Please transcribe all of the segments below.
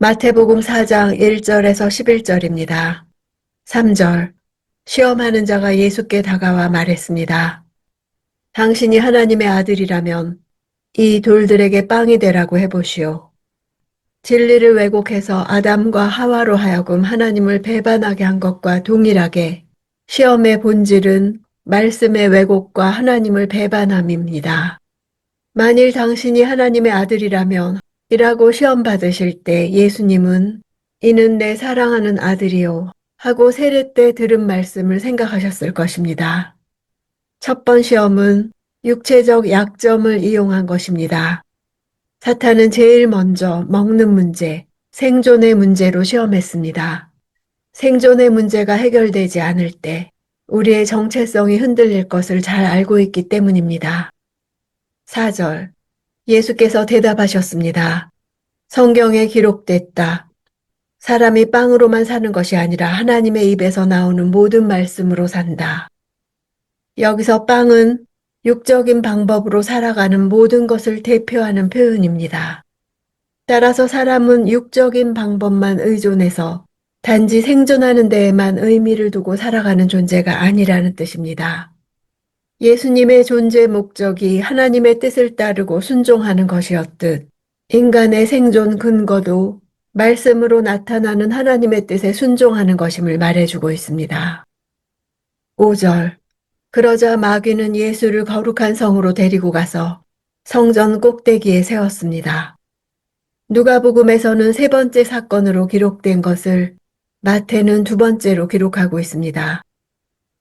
마태복음 4장 1절에서 11절입니다. 3절. 시험하는 자가 예수께 다가와 말했습니다. 당신이 하나님의 아들이라면 이 돌들에게 빵이 되라고 해보시오. 진리를 왜곡해서 아담과 하와로 하여금 하나님을 배반하게 한 것과 동일하게 시험의 본질은 말씀의 왜곡과 하나님을 배반함입니다. 만일 당신이 하나님의 아들이라면 이라고 시험 받으실 때 예수님은 이는 내 사랑하는 아들이요 하고 세례 때 들은 말씀을 생각하셨을 것입니다. 첫 번 시험은 육체적 약점을 이용한 것입니다. 사탄은 제일 먼저 먹는 문제, 생존의 문제로 시험했습니다. 생존의 문제가 해결되지 않을 때 우리의 정체성이 흔들릴 것을 잘 알고 있기 때문입니다. 4절. 예수께서 대답하셨습니다. 성경에 기록됐다. 사람이 빵으로만 사는 것이 아니라 하나님의 입에서 나오는 모든 말씀으로 산다. 여기서 빵은 육적인 방법으로 살아가는 모든 것을 대표하는 표현입니다. 따라서 사람은 육적인 방법만 의존해서 단지 생존하는 데에만 의미를 두고 살아가는 존재가 아니라는 뜻입니다. 예수님의 존재 목적이 하나님의 뜻을 따르고 순종하는 것이었듯 인간의 생존 근거도 말씀으로 나타나는 하나님의 뜻에 순종하는 것임을 말해주고 있습니다. 5절. 그러자 마귀는 예수를 거룩한 성으로 데리고 가서 성전 꼭대기에 세웠습니다. 누가복음에서는 세 번째 사건으로 기록된 것을 마태는 두 번째로 기록하고 있습니다.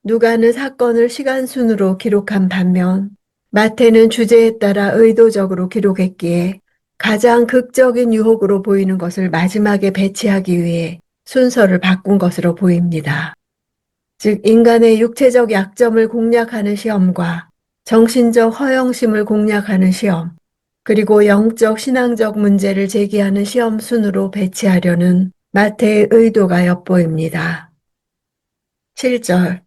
누가는 사건을 시간 순으로 기록한 반면 마태는 주제에 따라 의도적으로 기록했기에 가장 극적인 유혹으로 보이는 것을 마지막에 배치하기 위해 순서를 바꾼 것으로 보입니다. 즉 인간의 육체적 약점을 공략하는 시험과 정신적 허영심을 공략하는 시험, 그리고 영적 신앙적 문제를 제기하는 시험 순으로 배치하려는 마태의 의도가 엿보입니다. 7절.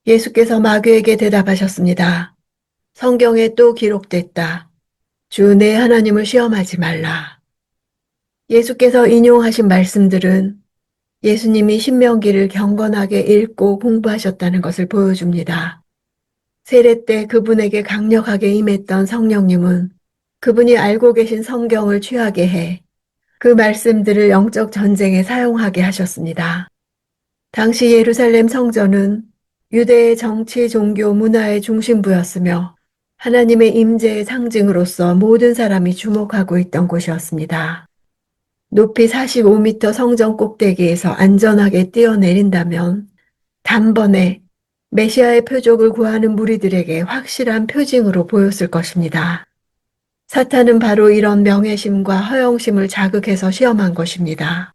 예수께서 마귀에게 대답하셨습니다. 성경에 또 기록됐다. 주 내 하나님을 시험하지 말라. 예수께서 인용하신 말씀들은 예수님이 신명기를 경건하게 읽고 공부하셨다는 것을 보여줍니다. 세례 때 그분에게 강력하게 임했던 성령님은 그분이 알고 계신 성경을 취하게 해 그 말씀들을 영적 전쟁에 사용하게 하셨습니다. 당시 예루살렘 성전은 유대의 정치, 종교, 문화의 중심부였으며 하나님의 임재의 상징으로서 모든 사람이 주목하고 있던 곳이었습니다. 높이 45m 성전 꼭대기에서 안전하게 뛰어내린다면 단번에 메시아의 표적을 구하는 무리들에게 확실한 표징으로 보였을 것입니다. 사탄은 바로 이런 명예심과 허영심을 자극해서 시험한 것입니다.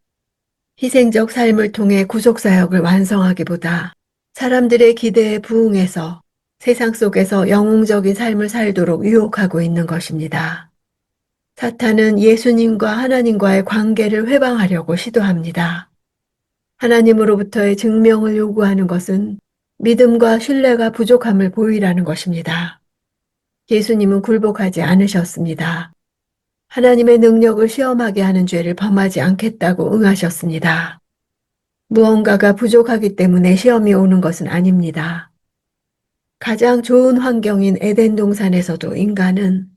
희생적 삶을 통해 구속사역을 완성하기보다 사람들의 기대에 부응해서 세상 속에서 영웅적인 삶을 살도록 유혹하고 있는 것입니다. 사탄은 예수님과 하나님과의 관계를 회방하려고 시도합니다. 하나님으로부터의 증명을 요구하는 것은 믿음과 신뢰가 부족함을 보이라는 것입니다. 예수님은 굴복하지 않으셨습니다. 하나님의 능력을 시험하게 하는 죄를 범하지 않겠다고 응하셨습니다. 무언가가 부족하기 때문에 시험이 오는 것은 아닙니다. 가장 좋은 환경인 에덴 동산에서도 인간은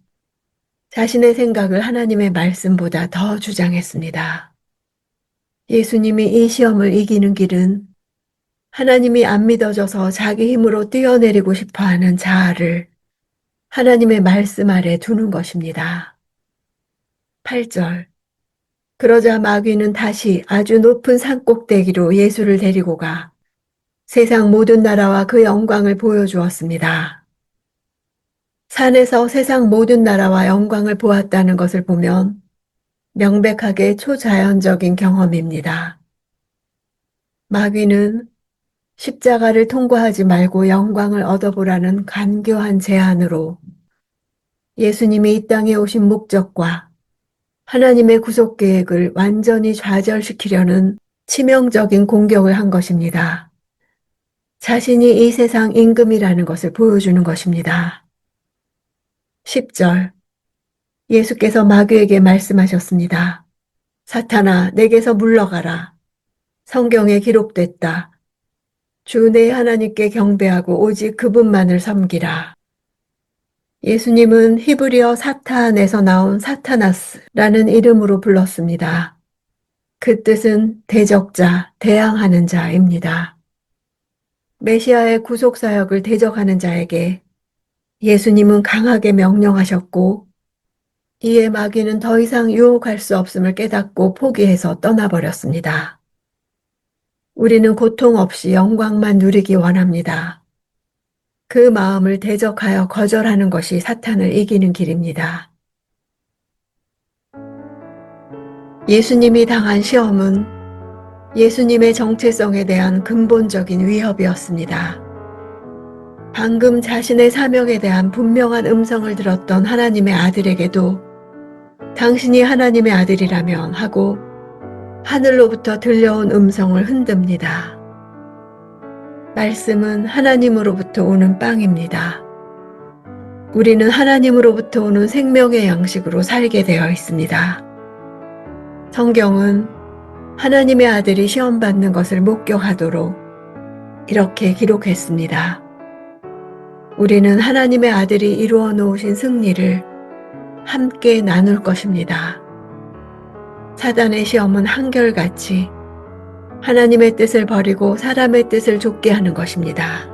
자신의 생각을 하나님의 말씀보다 더 주장했습니다. 예수님이 이 시험을 이기는 길은 하나님이 안 믿어져서 자기 힘으로 뛰어내리고 싶어하는 자아를 하나님의 말씀 아래 두는 것입니다. 8절. 그러자 마귀는 다시 아주 높은 산 꼭대기로 예수를 데리고 가 세상 모든 나라와 그 영광을 보여주었습니다. 산에서 세상 모든 나라와 영광을 보았다는 것을 보면 명백하게 초자연적인 경험입니다. 마귀는 십자가를 통과하지 말고 영광을 얻어보라는 간교한 제안으로 예수님이 이 땅에 오신 목적과 하나님의 구속 계획을 완전히 좌절시키려는 치명적인 공격을 한 것입니다. 자신이 이 세상 임금이라는 것을 보여주는 것입니다. 10절. 예수께서 마귀에게 말씀하셨습니다. 사탄아, 내게서 물러가라. 성경에 기록됐다. 주 내 하나님께 경배하고 오직 그분만을 섬기라. 예수님은 히브리어 사탄에서 나온 사타나스라는 이름으로 불렀습니다. 그 뜻은 대적자, 대항하는 자입니다. 메시아의 구속사역을 대적하는 자에게 예수님은 강하게 명령하셨고, 이에 마귀는 더 이상 유혹할 수 없음을 깨닫고 포기해서 떠나버렸습니다. 우리는 고통 없이 영광만 누리기 원합니다. 그 마음을 대적하여 거절하는 것이 사탄을 이기는 길입니다. 예수님이 당한 시험은 예수님의 정체성에 대한 근본적인 위협이었습니다. 방금 자신의 사명에 대한 분명한 음성을 들었던 하나님의 아들에게도 당신이 하나님의 아들이라면 하고 하늘로부터 들려온 음성을 흔듭니다. 말씀은 하나님으로부터 오는 빵입니다. 우리는 하나님으로부터 오는 생명의 양식으로 살게 되어 있습니다. 성경은 하나님의 아들이 시험받는 것을 목격하도록 이렇게 기록했습니다. 우리는 하나님의 아들이 이루어 놓으신 승리를 함께 나눌 것입니다. 사단의 시험은 한결같이 하나님의 뜻을 버리고 사람의 뜻을 좇게 하는 것입니다.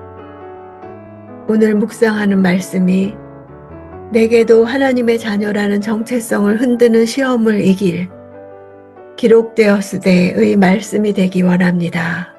오늘 묵상하는 말씀이 내게도 하나님의 자녀라는 정체성을 흔드는 시험을 이길 기록되었으되의 말씀이 되기 원합니다.